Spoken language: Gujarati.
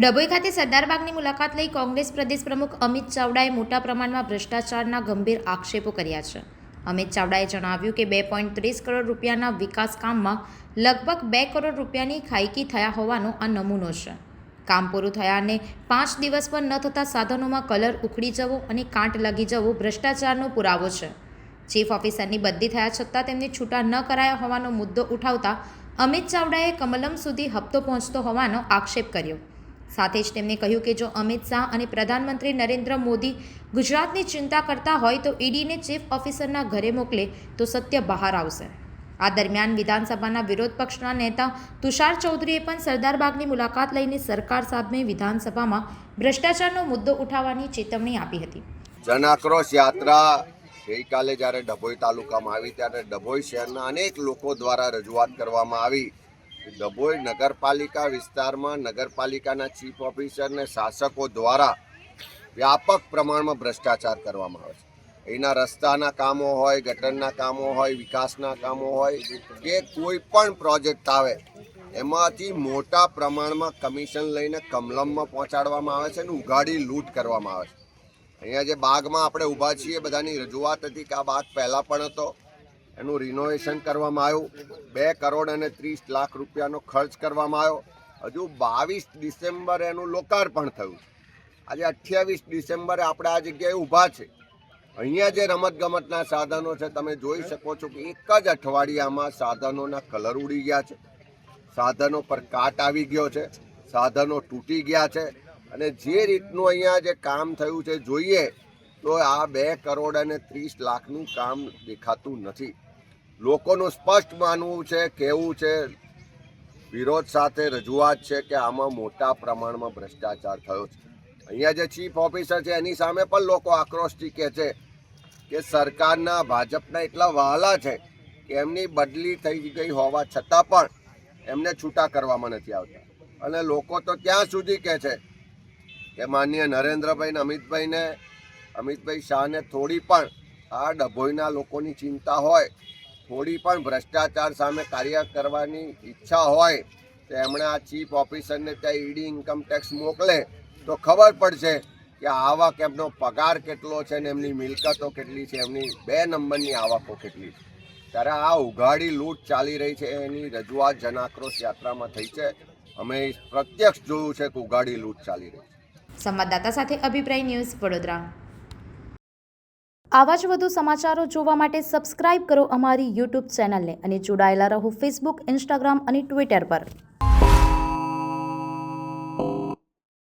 ડભોઈ ખાતે સરદારબાગની મુલાકાત લઈ કોંગ્રેસ પ્રદેશ પ્રમુખ અમિત ચાવડાએ મોટા પ્રમાણમાં ભ્રષ્ટાચારના ગંભીર આક્ષેપો કર્યા છે. અમિત ચાવડાએ જણાવ્યું કે 2.30 કરોડ રૂપિયાના વિકાસ કામમાં લગભગ 2 કરોડ રૂપિયાની ખાયકી થયા હોવાનો આ નમૂનો છે. કામ પૂરું થયાને 5 દિવસ પર ન થતા સાધનોમાં કલર ઉખડી જવો અને કાંટ લાગી જવો ભ્રષ્ટાચારનો પુરાવો છે. ચીફ ઓફિસરની બદલી થયા છતાં તેમને છૂટા ન કરાયા હોવાનો મુદ્દો ઉઠાવતા અમિત ચાવડાએ કમલમ સુધી હપ્તો પહોંચતો હોવાનો આક્ષેપ કર્યો. સાથે જ તેમણે કહ્યું કે જો અમિત શાહ અને પ્રધાનમંત્રી નરેન્દ્ર મોદી ગુજરાતની ચિંતા કરતા હોય તો ઈડીને ચીફ ઓફિસરના ઘરે મોકલે તો સત્ય બહાર આવશે. આ દરમિયાન વિધાનસભાના વિરોધ પક્ષના નેતા તુષાર ચૌધરીએ પણ સરદારબાગની મુલાકાત લઈને સરકાર સામે વિધાનસભામાં ભ્રષ્ટાચારનો મુદ્દો ઉઠાવવાની ચેતવણી આપી હતી. જન આક્રોશ યાત્રા ગઈકાલે જ્યારે ડભોઈ તાલુકામાં આવી ત્યારે ડભોઈ શહેરના અનેક લોકો દ્વારા રજૂઆત કરવામાં આવી. ડભોઈ નગરપાલિકા વિસ્તારમાં નગરપાલિકાના ચીફ ઓફિસર અને શાસકો દ્વારા વ્યાપક પ્રમાણમાં ભ્રષ્ટાચાર કરવામાં આવે છે. એના રસ્તાના કામો હોય, ગટરના કામો હોય, વિકાસના કામો હોય કે કોઈ પણ પ્રોજેક્ટ આવે એમાંથી મોટા પ્રમાણમાં કમિશન લઈને કમલમમાં પહોંચાડવામાં આવે છે અને ઉઘાડી લૂંટ કરવામાં આવે છે. અહીંયા જે બાગમાં આપણે ઊભા છીએ બધાની રજૂઆત હતી કે આ બાગ પહેલાં પણ હતો, એનું રિનોવેશન કરવામાં આવ્યું, 2 કરોડ અને 30 લાખ રૂપિયાનો ખર્ચ કરવામાં આવ્યો. હજુ 22 ડિસેમ્બરે એનું લોકાર્પણ થયું. આજે 28 ડિસેમ્બરે આપણે આ જગ્યાએ ઊભા છે. અહીંયા જે રમતગમતના સાધનો છે તમે જોઈ શકો છો કે એક જ અઠવાડિયામાં સાધનોના કલર ઉડી ગયા છે, સાધનો પર કાટ આવી ગયો છે, સાધનો તૂટી ગયા છે અને જે રીતનું અહીંયા જે કામ થયું છે જોઈએ તો આ 2 કરોડ અને 30 લાખનું કામ દેખાતું નથી. લોકોનું સ્પષ્ટ માનવું છે, કહેવું છે, વિરોધ સાથે રજૂઆત છે કે આમાં મોટા પ્રમાણમાં ભ્રષ્ટાચાર થયો છે. અહીંયા જે ચીફ ઓફિસર છે એની સામે પણ લોકો આક્રોશથી કહે છે કે સરકારના ભાજપના એટલા વહાલા છે કે એમની બદલી થઈ ગઈ હોવા છતાં પણ એમને છૂટા કરવામાં નથી આવતા. અને લોકો તો ત્યાં સુધી કહે છે કે માનનીય નરેન્દ્રભાઈ ને અમિતભાઈ શાહને થોડી પણ આ ડભોઈના લોકોની ચિંતા હોય, થોડી પણ ભ્રષ્ટાચાર સામે કાર્ય કરવાની ઈચ્છા હોય તો એમણે આ ચીફ ઓફિસરને ત્યાં ઈડી ઇન્કમ ટેક્સ મોકલે તો ખબર પડશે કે આવક, એમનો પગાર કેટલો છે ને એમની મિલકતો કેટલી છે, એમની 2 નંબરની આવકો કેટલી છે. ત્યારે આ ઉઘાડી લૂંટ ચાલી રહી છે એની રજૂઆત જન આક્રોશ યાત્રામાં થઈ છે. અમે પ્રત્યક્ષ જોયું છે કે ઉઘાડી લૂંટ ચાલી રહી છે. સંવાદદાતા સાથે અભિપ્રાય ન્યૂઝ વડોદરા. આવા જ વધુ સમાચારો જોવા માટે સબસ્ક્રાઇબ કરો અમારી યુટ્યુબ ચેનલને અને જોડાયેલા રહો ફેસબુક, ઇન્સ્ટાગ્રામ અને ટ્વિટર પર.